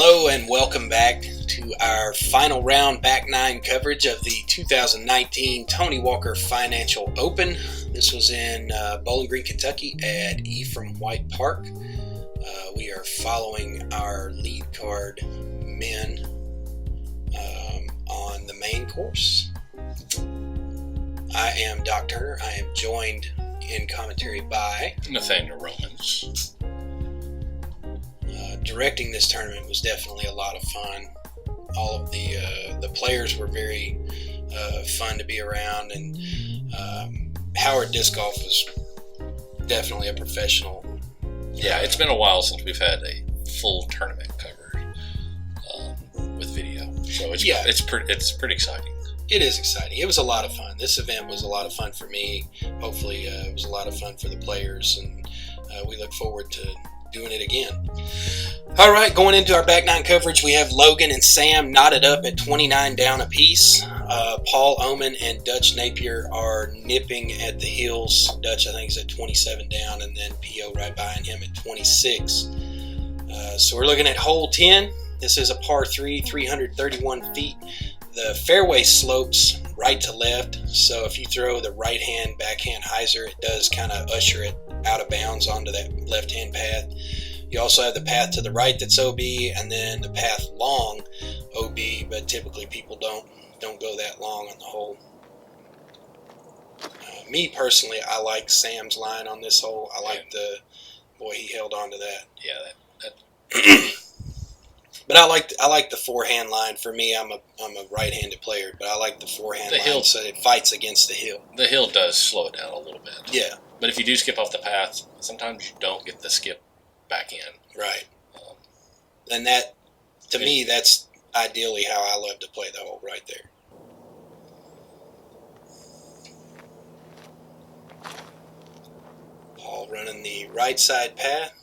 Hello and welcome back to our final round back nine coverage of the 2019 Tony Walker Financial Open. This was in Bowling Green, Kentucky at Ephraim White Park. We are following our lead card men on the main course. I am Doc Turner. I am joined in commentary by Nathaniel Romans. Directing this tournament was definitely a lot of fun. All of the players were very fun to be around, and Howard Disc Golf was definitely a professional. Yeah, it's been a while since we've had a full tournament covered with video, so it's pretty exciting. It is exciting. It was a lot of fun. This event was a lot of fun for me. Hopefully, it was a lot of fun for the players, and we look forward to doing it again. All right, going into our back nine coverage, we have Logan and Sam knotted up at 29 down apiece. Paul, Oman, and Dutch Napier are nipping at the heels. Dutch, I think, is at 27 down, and then P.O. right behind him at 26. So we're looking at hole 10. This is a par 3, 331 feet. The fairway slopes right to left, so if you throw the right-hand backhand hyzer, it does kind of usher it out of bounds onto that left-hand path. You also have the path to the right that's OB, and then the path long OB, but typically people don't go that long on the hole. Me personally, I like Sam's line on this hole. I like he held on to that. Yeah, that. But I like the forehand line. For me, I'm a right-handed player, but I like the forehand line, so it fights against the hill. The hill does slow it down a little bit. Yeah. But if you do skip off the path, sometimes you don't get the skip back in. Right. And that, to me, that's ideally how I love to play the hole right there. Paul running the right side path.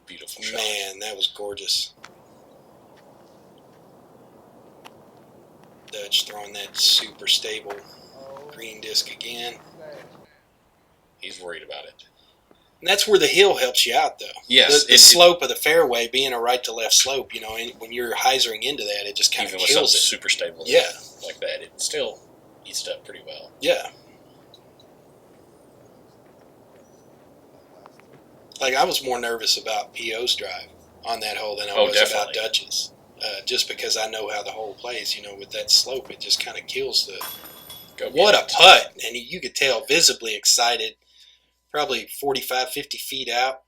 Beautiful shot. Man, that was gorgeous. Dutch throwing that super stable green disc again. He's worried about it. And that's where the hill helps you out, though. Yes. The slope of the fairway being a right-to-left slope, when you're hyzering into that, it just kind of kills it. Super stable like that, it still eats it up pretty well. Yeah. Like, I was more nervous about P.O.'s drive on that hole than I was about Dutch's. Just because I know how the hole plays, with that slope, it just kind of kills the... What a putt! And you could tell visibly excited, probably 45, 50 feet out.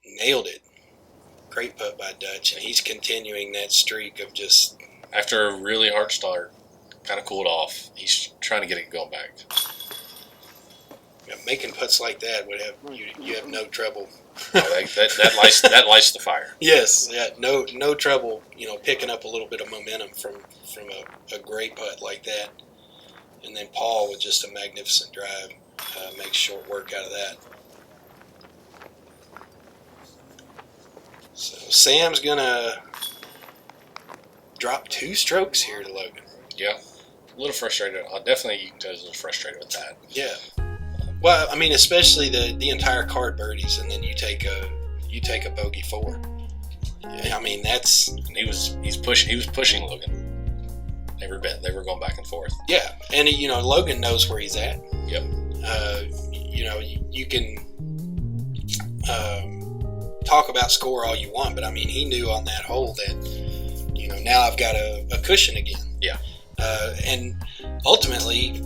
Nailed it. Great putt by Dutch, and he's continuing that streak of just... After a really hard start, kind of cooled off, he's trying to get it going back. Making putts like that would have you have no trouble. That lights the fire. Yes, yeah, no trouble. Picking up a little bit of momentum from a great putt like that. And then Paul with just a magnificent drive makes short work out of that. So Sam's gonna drop 2 strokes here to Logan. Yeah, a little frustrated. Definitely, you can tell he's a little frustrated with that. Yeah. Well, I mean, especially the entire card birdies, and then you take a bogey 4. I mean, that's... And he was pushing Logan every bit. They were going back and forth. Yeah, and Logan knows where he's at. Yep. You can talk about score all you want, but I mean, he knew on that hole that now I've got a cushion again. Yeah. And ultimately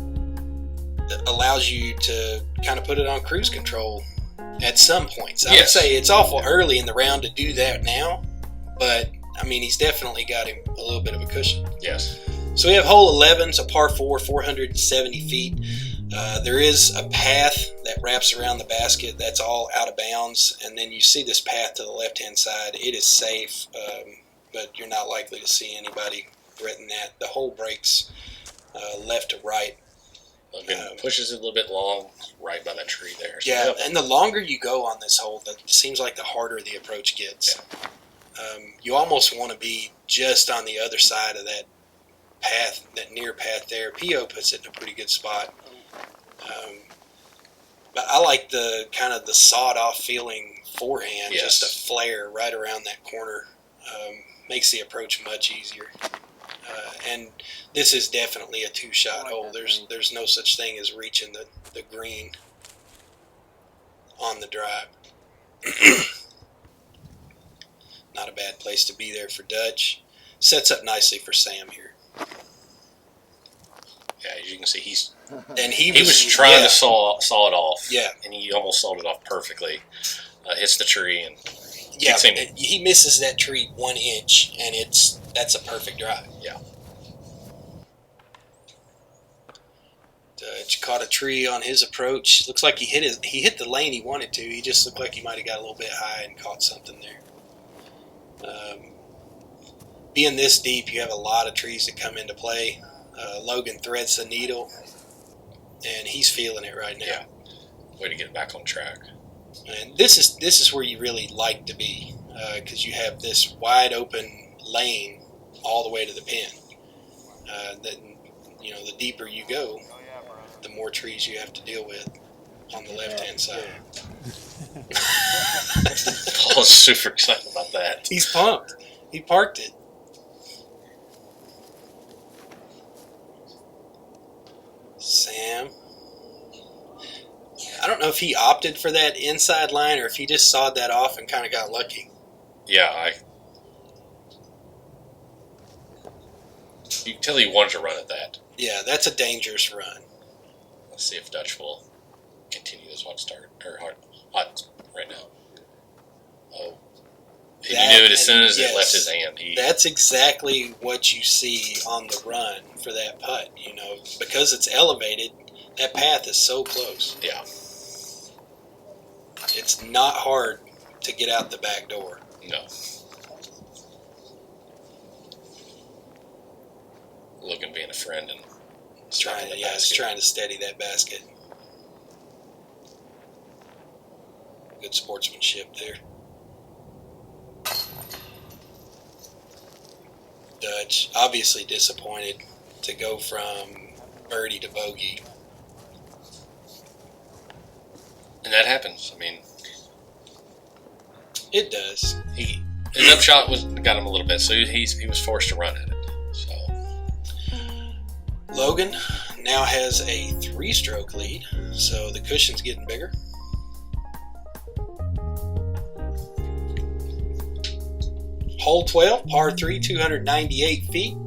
allows you to kind of put it on cruise control at some points. I would say it's awful early in the round to do that now, but I mean, he's definitely got him a little bit of a cushion. Yes. So we have hole 11, it's a par 4, 470 feet. There is a path that wraps around the basket that's all out of bounds, and then you see this path to the left-hand side. It is safe, but you're not likely to see anybody threaten that. The hole breaks left to right. Pushes it a little bit long, right by that tree there. So yeah, and the longer you go on this hole, it seems like the harder the approach gets. Yeah. You almost want to be just on the other side of that path, that near path there. P.O. puts it in a pretty good spot. But I like the kind of the sawed-off feeling forehand, Yes. just a flare right around that corner. Makes the approach much easier. And this is definitely a two-shot hole. There's no such thing as reaching the green on the drive. Not a bad place to be there for Dutch. Sets up nicely for Sam here. Yeah, as you can see, he was trying to saw it off. Yeah. And he almost sawed it off perfectly. Hits the tree and he misses that tree 1 inch, and that's a perfect drive. Yeah. Dutch caught a tree on his approach. Looks like he hit the lane he wanted to. He just looked like he might have got a little bit high and caught something there. Being this deep, you have a lot of trees that come into play. Logan threads the needle, and he's feeling it right now. Yeah. Way to get back on track. And this is where you really like to be, because you have this wide open lane all the way to the pin. The deeper you go, the more trees you have to deal with on the left-hand side. Paul's super excited about that. He's pumped. He parked it. Sam. I don't know if he opted for that inside line or if he just sawed that off and kind of got lucky. Yeah, you can tell he wanted to run at that. Yeah, that's a dangerous run. Let's see if Dutch will continue this hot right now. Oh, he knew it as soon as it left his hand. That's exactly what you see on the run for that putt. Because it's elevated, that path is so close. Yeah. It's not hard to get out the back door. No. Logan being a friend and trying to steady that basket. Good sportsmanship there. Dutch obviously disappointed to go from birdie to bogey. And that happens. I mean, it does. His upshot got him a little bit, so he was forced to run at it. So Logan now has a 3-stroke lead, so the cushion's getting bigger. Hole 12, par 3, 298 feet.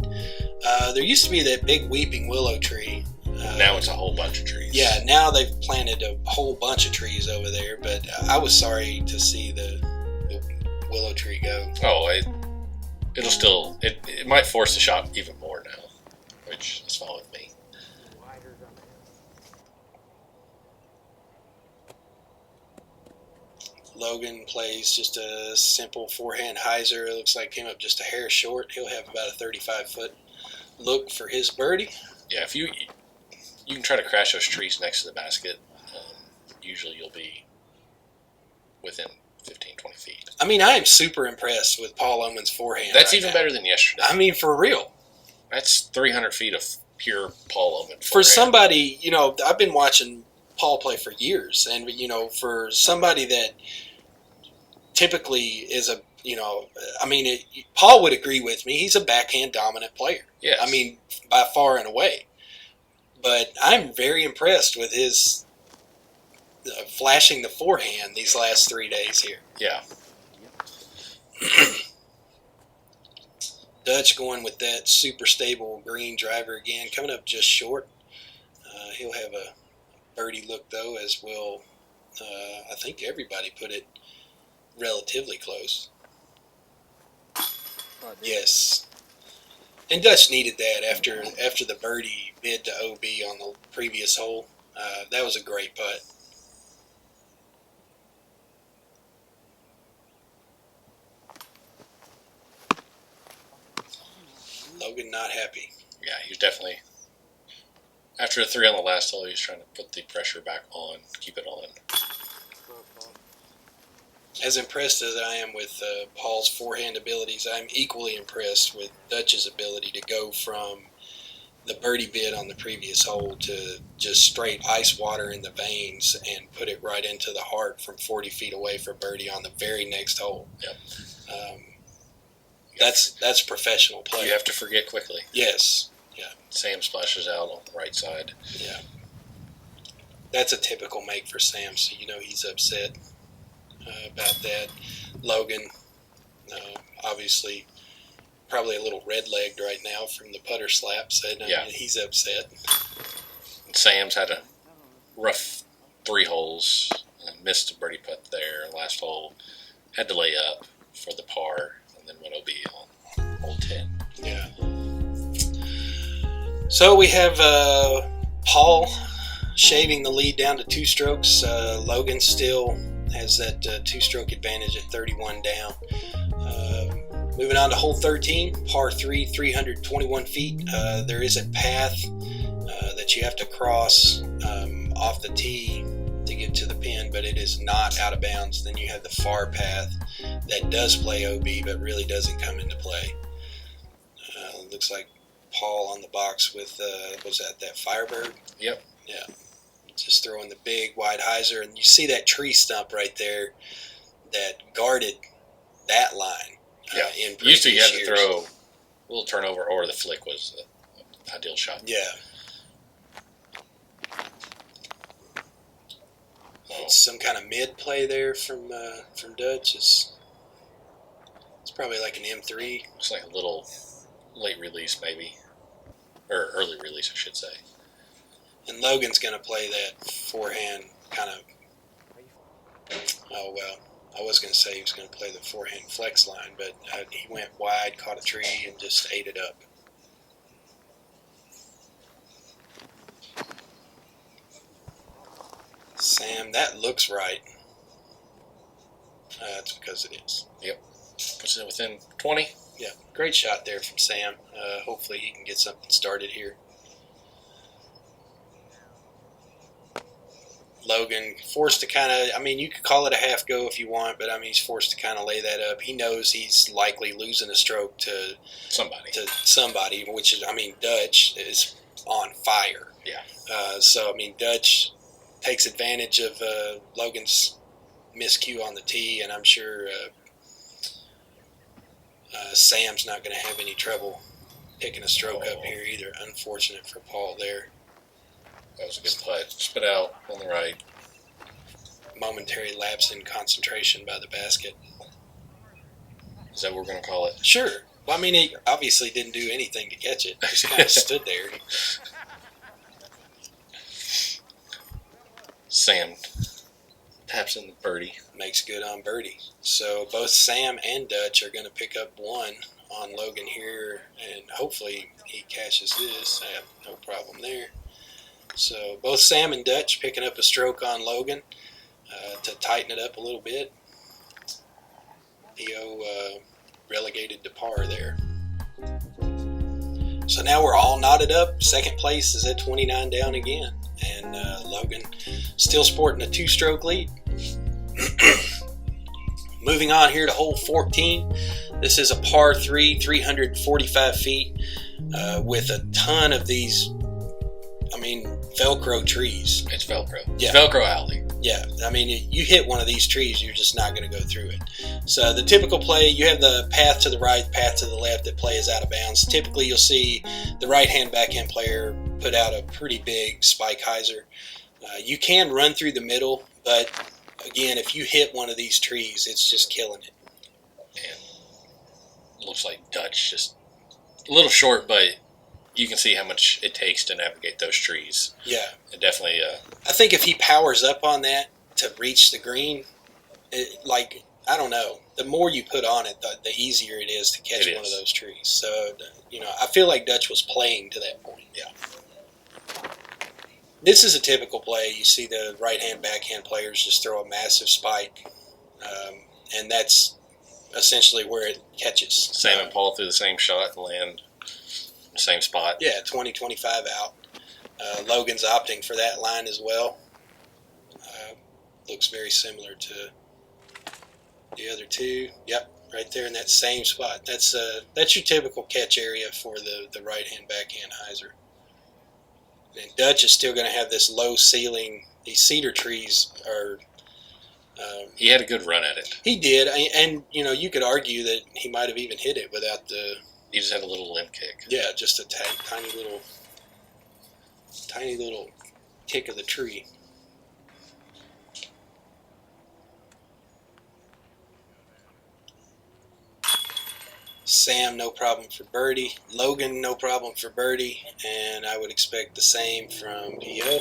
There used to be that big weeping willow tree. Now it's a whole bunch of trees. Yeah, now they've planted a whole bunch of trees over there, but I was sorry to see the willow tree go. Oh, it might force the shot even more now, which is fine with me. Logan plays just a simple forehand hyzer. It looks like came up just a hair short. He'll have about a 35-foot look for his birdie. Yeah, if you can try to crash those trees next to the basket, usually you'll be within 15, 20 feet. I mean, I am super impressed with Paul Oman's forehand. That's even better than yesterday. I mean, for real. That's 300 feet of pure Paul Oman forehand. For somebody, I've been watching Paul play for years, and, for somebody that typically is Paul would agree with me. He's a backhand dominant player. Yes. I mean, by far and away. But I'm very impressed with his flashing the forehand these last 3 days here. Yeah. Dutch going with that super stable green driver again, coming up just short. He'll have a birdie look, though, as will, I think everybody put it relatively close. Yes. And Dutch needed that after the birdie mid to OB on the previous hole. That was a great putt. Logan not happy. Yeah, he was definitely, after a 3 on the last hole, he was trying to put the pressure back on, keep it on. As impressed as I am with Paul's forehand abilities, I'm equally impressed with Dutch's ability to go from the birdie bid on the previous hole to just straight ice water in the veins and put it right into the heart from 40 feet away for birdie on the very next hole. Yep. That's professional play. You have to forget quickly. Yes. Yeah. Sam splashes out on the right side. Yeah. That's a typical make for Sam, so you know he's upset about that. Logan, obviously, probably a little red-legged right now from the putter slaps, and he's upset. Sam's had a rough 3 holes and missed a birdie putt there. Last hole had to lay up for the par, and then went OB on hole 10. Yeah. So we have Paul shaving the lead down to 2 strokes. Logan still has that 2-stroke advantage at 31 down. Moving on to hole 13, par 3, 321 feet. There is a path that you have to cross off the tee to get to the pin, but it is not out of bounds. Then you have the far path that does play OB, but really doesn't come into play. Looks like Paul on the box with, was that Firebird? Yep. Yeah. Just throwing the big wide hyzer, and you see that tree stump right there that guarded that line. In used to you had years. to throw a little turnover, or the flick was the ideal shot. Yeah. It's some kind of mid play there from Dutch. It's probably like an M3. It's like a little late release, maybe, or early release, I should say. And Logan's going to play that forehand kind of. Oh well. I was going to say he was going to play the forehand flex line, but he went wide, caught a tree, and just ate it up. Sam, that looks right. That's because it is. Yep. Puts it within 20. Yeah, great shot there from Sam. Hopefully he can get something started here. Logan forced to kind of, I mean, you could call it a half go if you want, but I mean, he's forced to kind of lay that up. He knows he's likely losing a stroke to somebody, which is, I mean, Dutch is on fire. Yeah. So, I mean, Dutch takes advantage of Logan's miscue on the tee, and I'm sure Sam's not going to have any trouble picking a stroke up here either. Unfortunate for Paul there. That was a good putt. Spit out on the right. Momentary lapse in concentration by the basket. Is that what we're going to call it? Sure. Well, I mean, he obviously didn't do anything to catch it. He just kind of stood there. Sam taps in the birdie. Makes good on birdie. So both Sam and Dutch are going to pick up 1 on Logan here, and hopefully he cashes this. I have no problem there. So both Sam and Dutch picking up a stroke on Logan to tighten it up a little bit. Theo relegated to par there. So now we're all knotted up. Second place is at 29 down again. And Logan still sporting a 2-stroke lead. Moving on here to hole 14. This is a par 3, 345 feet with a ton of these, I mean, Velcro trees. It's Velcro. Yeah. It's Velcro alley. Yeah, I mean, you hit one of these trees, you're just not going to go through it. So the typical play, you have the path to the right, path to the left that play is out of bounds. Typically, you'll see the right-hand backhand player put out a pretty big spike hyzer. You can run through the middle, but again, if you hit one of these trees, it's just killing it. And looks like Dutch just a little short, but you can see how much it takes to navigate those trees. Yeah. It definitely. I think if he powers up on that to reach the green, I don't know, the more you put on it, the easier it is to catch one of those trees. So, I feel like Dutch was playing to that point. Yeah. This is a typical play. You see the right-hand, backhand players just throw a massive spike, and that's essentially where it catches. Sam and Paul threw the same shot and land the same spot. Yeah, 20-25 out. Logan's opting for that line as well. Looks very similar to the other two. Yep, right there in that same spot. That's your typical catch area for the right-hand, backhand hyzer. And Dutch is still going to have this low ceiling. These cedar trees are. He had a good run at it. He did, and you could argue that he might have even hit it without the. He just had a little limb kick. Yeah, just a tiny little kick of the tree. Sam, no problem for birdie. Logan, no problem for birdie. And I would expect the same from P.O.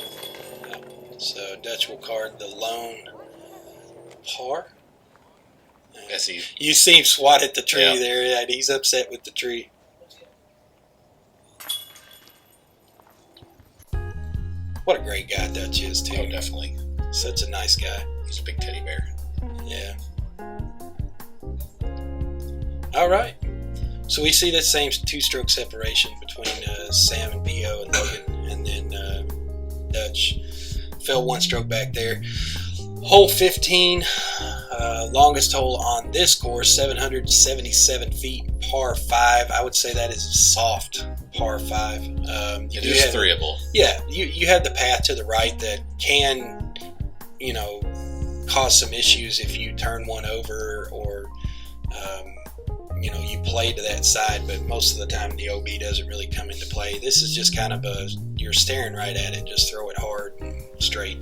So Dutch will card the lone par. Yes, you see him swat at the tree Yeah. there, and he's upset with the tree. What a great guy Dutch is, too. Oh, definitely. Such a nice guy. He's a big teddy bear. Yeah. All right. So we see that same two-stroke separation between Sam and P.O. and Logan, and then Dutch fell one stroke back there. Hole 15, longest hole on this course, 777 feet, par 5. I would say that is a soft par 5. It is threeable. Yeah, you have the path to the right that can, cause some issues if you turn one over or, you play to that side, but most of the time the OB doesn't really come into play. This is just kind of you're staring right at it, just throw it hard and straight.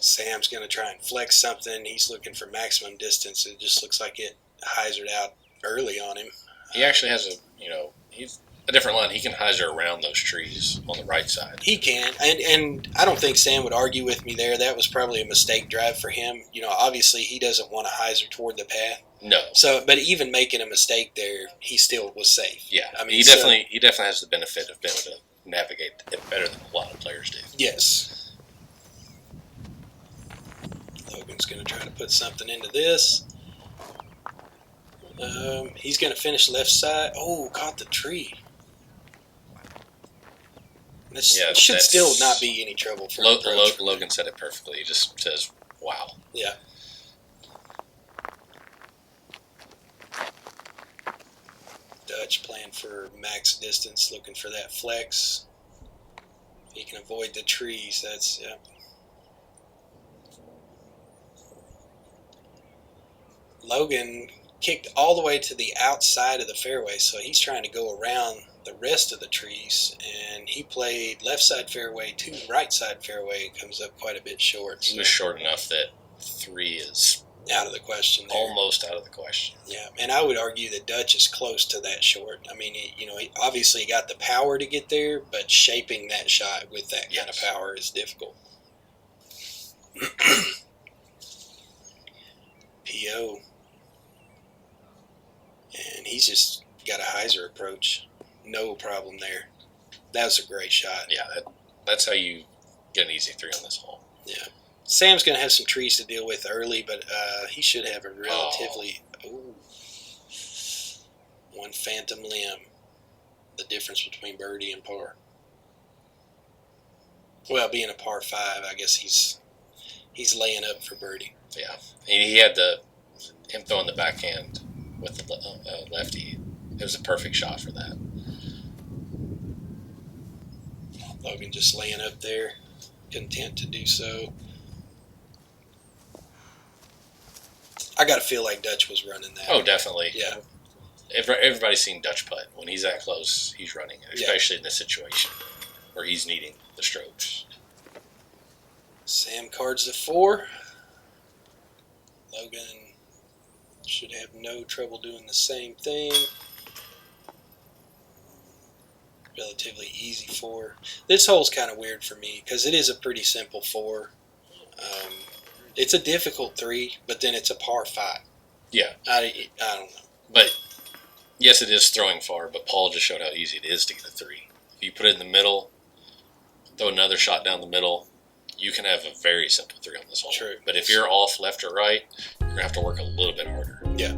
Sam's going to try and flex something. He's looking for maximum distance. It just looks like it hyzered out early on him. He actually has he's a different line. He can hyzer around those trees on the right side. He can, and I don't think Sam would argue with me there. That was probably a mistake drive for him. Obviously he doesn't want to hyzer toward the path. No. So, but even making a mistake there, he still was safe. Yeah, I mean, he definitely has the benefit of being able to navigate it better than a lot of players do. Yes. Logan's going to try to put something into this. He's going to finish left side. Oh, caught the tree. This should still not be any trouble for him. Logan said it perfectly. He just says, wow. Yeah. Dutch playing for max distance, looking for that flex. He can avoid the trees. That's, yeah. Logan kicked all the way to the outside of the fairway, so he's trying to go around the rest of the trees, and he played left side fairway to right side fairway. Comes up quite a bit short. He was short enough that 3 is out of the question there. Almost out of the question. Yeah, and I would argue that Dutch is close to that short. I mean, he obviously got the power to get there, but shaping that shot with that kind of power is difficult. P.O. And he's just got a hyzer approach. No problem there. That was a great shot. Yeah, that's how you get an easy 3 on this hole. Yeah. Sam's going to have some trees to deal with early, but he should have a relatively... one phantom limb. The difference between birdie and par. Well, being a par 5, I guess he's laying up for birdie. Yeah. He had him throwing the backhand with the lefty. It was a perfect shot for that. Logan just laying up there, content to do so. I got to feel like Dutch was running that. Oh, definitely. Yeah. Everybody's seen Dutch putt. When he's that close, he's running, especially in this situation where he's needing the strokes. Sam cards the 4. Logan should have no trouble doing the same thing. Relatively easy 4. This hole's kind of weird for me because it is a pretty simple 4. It's a difficult 3, but then it's a par 5. Yeah. I don't know. But, yes, it is throwing far, but Paul just showed how easy it is to get a 3. If you put it in the middle, throw another shot down the middle, you can have a very simple 3 on this hole. True. But if you're off left or right, you're going to have to work a little bit harder. Yeah.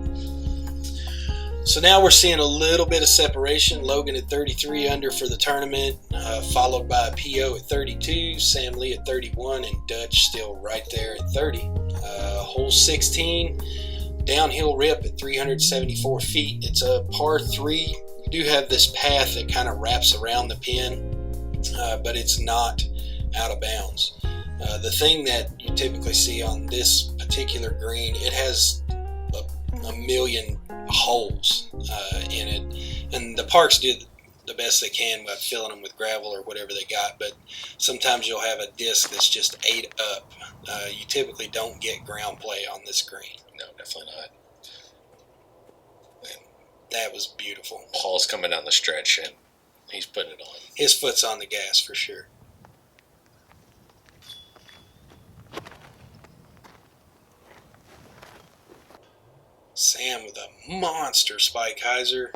So now we're seeing a little bit of separation. Logan at 33 under for the tournament, followed by P.O. at 32, Sam Lee at 31, and Dutch still right there at 30. Hole 16, downhill rip at 374 feet. It's a par 3. do have this path that kind of wraps around the pin, but it's not out of bounds. The thing that you typically see on this particular green, it has a million holes in it, and the parks do the best they can by filling them with gravel or whatever they got, but sometimes you'll have a disc that's just ate up. You typically don't get ground play on this green. No, definitely not. And that was beautiful. Paul's coming down the stretch and he's putting it on. His foot's on the gas for sure. Sam with a monster spike hyzer.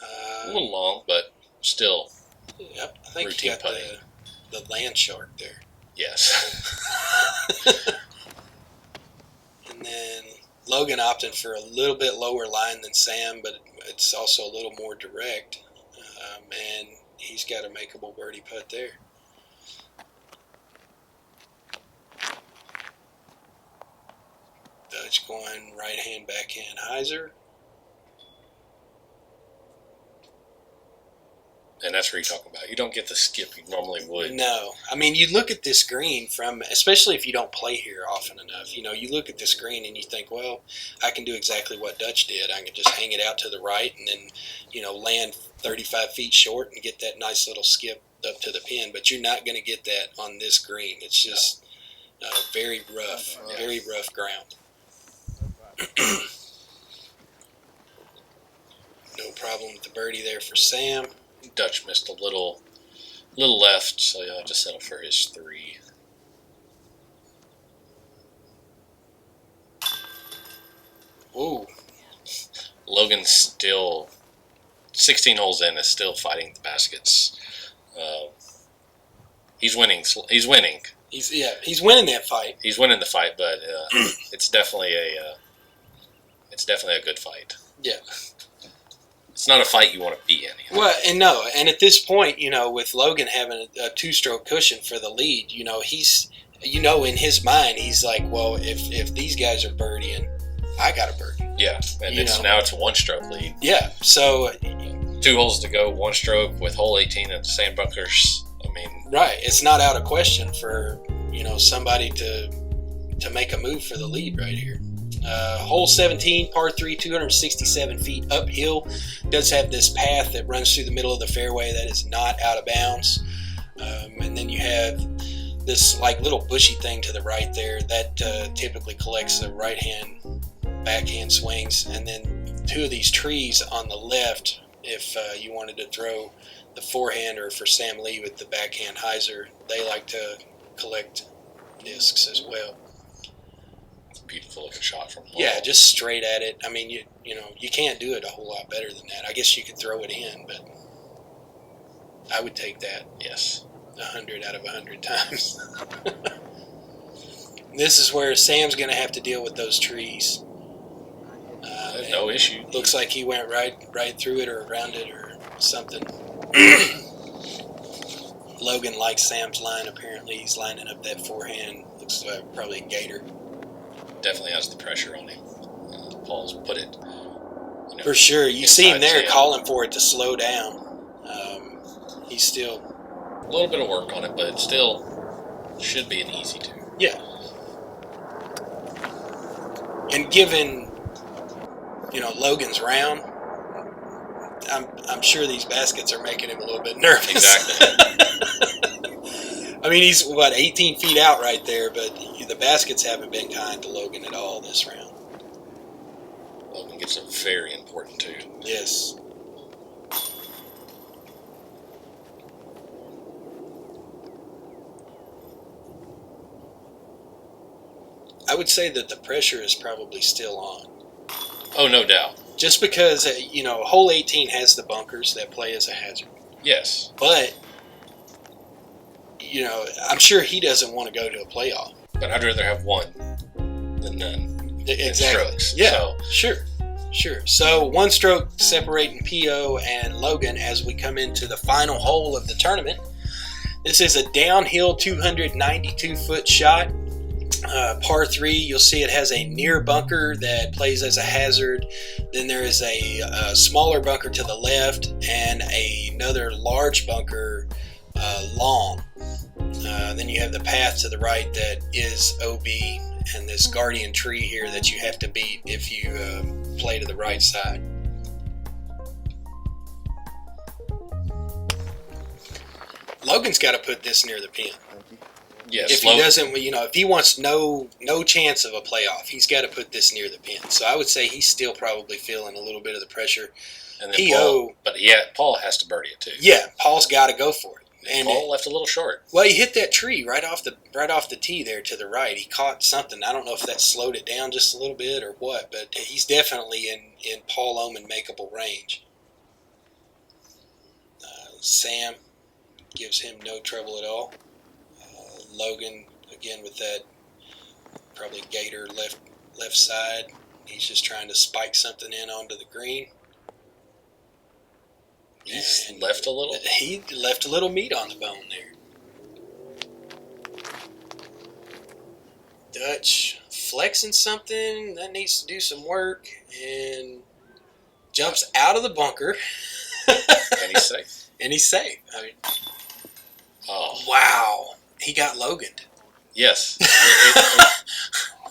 A little long, but still. Yep, I think routine you got putting. the land shark there. Yes. And then Logan opted for a little bit lower line than Sam, but it's also a little more direct. And he's got a makeable birdie putt there. Dutch going right hand, backhand hyzer. And that's what you're talking about. You don't get the skip you normally would. No. I mean, you look at this green from, especially if you don't play here often enough, you look at this green and you think, well, I can do exactly what Dutch did. I can just hang it out to the right and then, land 35 feet short and get that nice little skip up to the pin. But you're not going to get that on this green. It's just very rough, very rough ground. No problem with the birdie there for Sam. Dutch missed a little left, so you'll have to settle for his 3. Ooh. Logan's still 16 holes in, is still fighting the baskets. He's winning. He's winning. He's winning that fight. He's winning the fight, but it's definitely a good fight. Yeah. It's not a fight you want to be in. Well, and at this point, with Logan having a 2-stroke cushion for the lead, he's, in his mind, he's like, well, if these guys are birdieing, I got a birdie. Yeah, and now it's a 1-stroke lead. Yeah, so 2 holes to go, 1 stroke with hole 18 at the sand bunkers. I mean, right, it's not out of question for somebody to make a move for the lead right here. Hole 17, par 3, 267 feet uphill. Does have this path that runs through the middle of the fairway that is not out of bounds. And then you have this little bushy thing to the right there that typically collects the right hand, backhand swings. And then 2 of these trees on the left, if you wanted to throw the forehand or for Sam Lee with the backhand hyzer, they like to collect discs as well. Beautiful looking shot from home. Yeah, just straight at it. I mean, you can't do it a whole lot better than that. I guess you could throw it in, but I would take that. Yes. 100 out of 100 times. This is where Sam's going to have to deal with those trees. No issue. Looks like he went right through it or around it or something. Logan likes Sam's line. Apparently, he's lining up that forehand. Looks like probably a gator. Definitely has the pressure on him. Paul's put it. For sure. You see him there Sam. calling for it to slow down. He's still... A little bit of work on it, but it still should be an easy 2. Yeah. And given, Logan's round, I'm sure these baskets are making him a little bit nervous. Exactly. I mean, he's, 18 feet out right there, but the baskets haven't been kind to Logan at all this round. Logan gets a very important 2. Yes. I would say that the pressure is probably still on. Oh, no doubt. Just because, hole 18 has the bunkers that play as a hazard. Yes. But, I'm sure he doesn't want to go to a playoff. But I'd rather have 1 than none. Exactly. Strokes. Yeah, So. Sure. So 1 stroke separating P.O. and Logan as we come into the final hole of the tournament. This is a downhill 292-foot shot. Par 3, you'll see it has a near bunker that plays as a hazard. Then there is a smaller bunker to the left and another large bunker long. Then you have the path to the right that is OB, and this guardian tree here that you have to beat if you play to the right side. Logan's got to put this near the pin. Yes, if he doesn't, if he wants no chance of a playoff, he's got to put this near the pin. So I would say he's still probably feeling a little bit of the pressure. And then Paul has to birdie it too. Yeah, Paul's got to go for it. And Paul left a little short. Well, he hit that tree right off the tee there to the right. He caught something. I don't know if that slowed it down just a little bit or what, but he's definitely in Paul Oman makeable range. Sam gives him no trouble at all. Logan, again, with that probably gator left side. He's just trying to spike something in onto the green. He's left a little? He left a little meat on the bone there. Dutch flexing something. That needs to do some work. And jumps out of the bunker. And he's safe. And he's safe. I mean, oh. Wow. He got Loganed. Yes.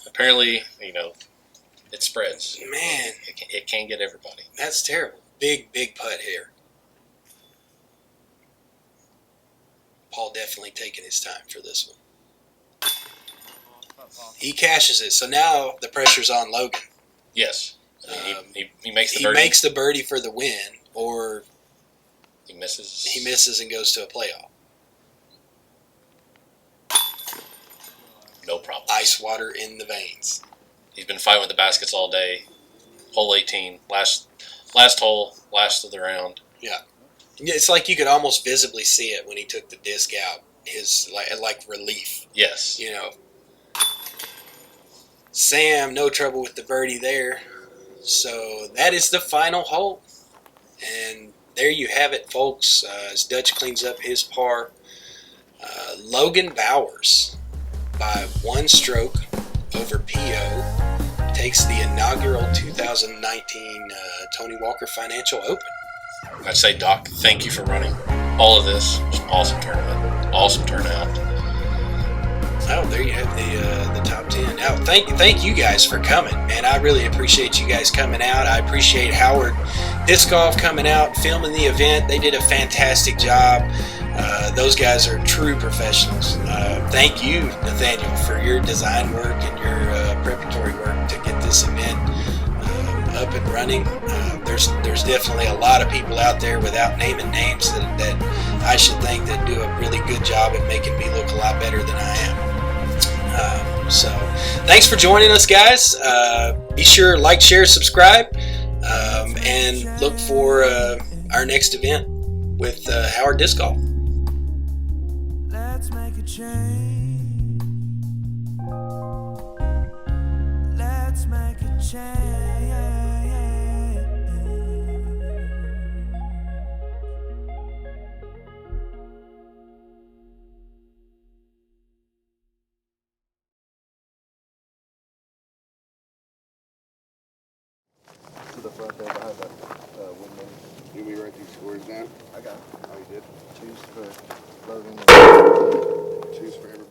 Apparently, it spreads. Man. It can get everybody. That's terrible. Big putt here. Paul definitely taking his time for this one. He cashes it. So now the pressure's on Logan. Yes. He makes the He birdie. makes the birdie for the win, or he misses. He misses and goes to a playoff. No problem. Ice water in the veins. He's been fighting with the baskets all day. Hole 18, last hole, last of the round. Yeah. It's like you could almost visibly see it when he took the disc out. His like relief. Yes. Sam, no trouble with the birdie there. So that is the final hole. And there you have it, folks. As Dutch cleans up his par. Logan Bowers, by one stroke over P.O., takes the inaugural 2019 Tony Walker Financial Open. I'd say, Doc, thank you for running all of this. It was an awesome tournament. Awesome turnout. Oh, there you have the top 10. Now, thank you guys for coming, man. I really appreciate you guys coming out. I appreciate Howard Disc Golf coming out, filming the event. They did a fantastic job. Those guys are true professionals. Thank you, Nathaniel, for your design work and your preparatory work to get this event up and running. There's definitely a lot of people out there, without naming names, that I should think that do a really good job at making me look a lot better than I am. So thanks for joining us, guys. Be sure to like, share, subscribe, and look for our next event with Howard Disc Golf. Let's make a change. Let's make a change. To the front there behind that windmill. You want me to write these scores down? I got it. Oh, you did? Choose for Logan. Choose for everybody.